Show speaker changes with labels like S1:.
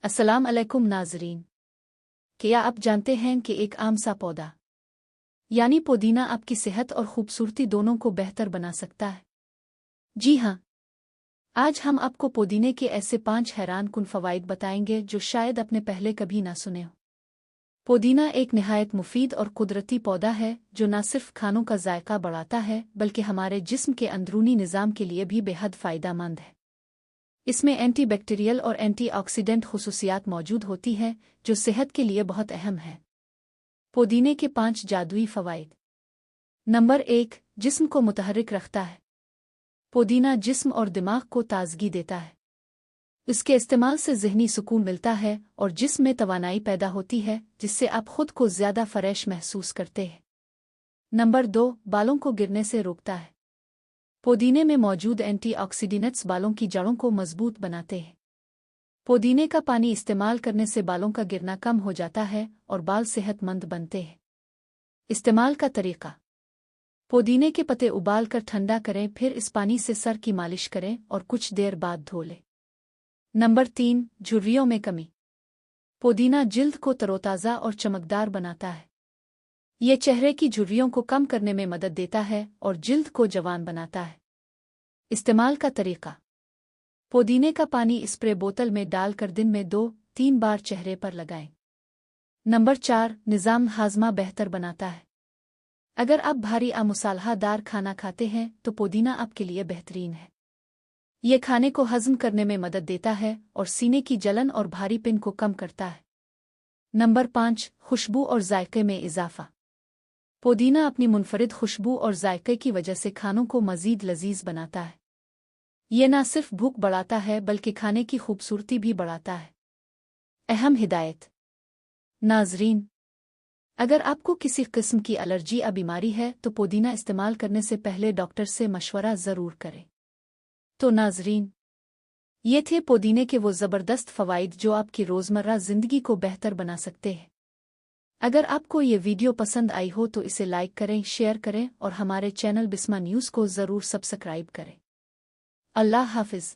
S1: अस्सलाम अलैकुम नाज़रीन। क्या आप जानते हैं कि एक आम सा पौधा यानी पुदीना आपकी सेहत और खूबसूरती दोनों को बेहतर बना सकता है? जी हाँ, आज हम आपको पुदीने के ऐसे 5 हैरान कुन फ़वाइद बताएंगे जो शायद आपने पहले कभी ना सुने हो। पुदीना एक निहायत मुफीद और कुदरती पौधा है जो न सिर्फ खानों का जायका बढ़ाता है बल्कि हमारे जिस्म के अंदरूनी निज़ाम के लिए भी बेहद फ़ायदेमंद है। इसमें एंटी बैक्टीरियल और एंटी ऑक्सीडेंट खुसूसियात मौजूद होती हैं जो सेहत के लिए बहुत अहम है। पुदीने के 5 जादुई फ़वाइद। नंबर 1, जिस्म को मुतहर्रिक रखता है। पुदीना जिस्म और दिमाग को ताजगी देता है। इसके इस्तेमाल से ज़हनी सुकून मिलता है और जिस्म में तवानाई पैदा होती है जिससे आप खुद को ज़्यादा फ्रेश महसूस करते हैं। नंबर 2, बालों को गिरने से रोकता है। पुदीने में मौजूद एंटीऑक्सीडेंट्स बालों की जड़ों को मजबूत बनाते हैं। पुदीने का पानी इस्तेमाल करने से बालों का गिरना कम हो जाता है और बाल सेहतमंद बनते हैं। इस्तेमाल का तरीका: पुदीने के पत्ते उबाल कर ठंडा करें, फिर इस पानी से सर की मालिश करें और कुछ देर बाद धो लें। नंबर 3, झुर्रियों में कमी। पुदीना जिल्द को तरोताज़ा और चमकदार बनाता है। ये चेहरे की झुर्रियों को कम करने में मदद देता है और जिल्द को जवान बनाता है। इस्तेमाल का तरीका: पुदीने का पानी स्प्रे बोतल में डालकर दिन में 2-3 बार चेहरे पर लगाएं। नंबर 4, निज़ाम हाज़मा बेहतर बनाता है। अगर आप भारी मसालेदार खाना खाते हैं तो पुदीना आपके लिए बेहतरीन है। ये खाने को हज़म करने में मदद देता है और सीने की जलन और भारीपन को कम करता है। नंबर 5, खुशबू और जायके में इजाफा। पुदीना अपनी मुनफरिद खुशबू और जायके की वजह से खानों को मज़ीद लजीज बनाता है। ये न सिर्फ भूख बढ़ाता है बल्कि खाने की खूबसूरती भी बढ़ाता है। अहम हिदायत: नाज़रीन, अगर आपको किसी किस्म की एलर्जी या बीमारी है तो पुदीना इस्तेमाल करने से पहले डॉक्टर से मशवरा ज़रूर करें। तो नाज़रीन, ये थे पुदीने के वो ज़बरदस्त फ़वाइद जो आपकी रोज़मर्रा ज़िंदगी को बेहतर बना सकते हैं। अगर आपको ये वीडियो पसंद आई हो तो इसे लाइक करें, शेयर करें और हमारे चैनल बिस्मा न्यूज़ को ज़रूर सब्सक्राइब करें। अल्लाह हाफ़िज़।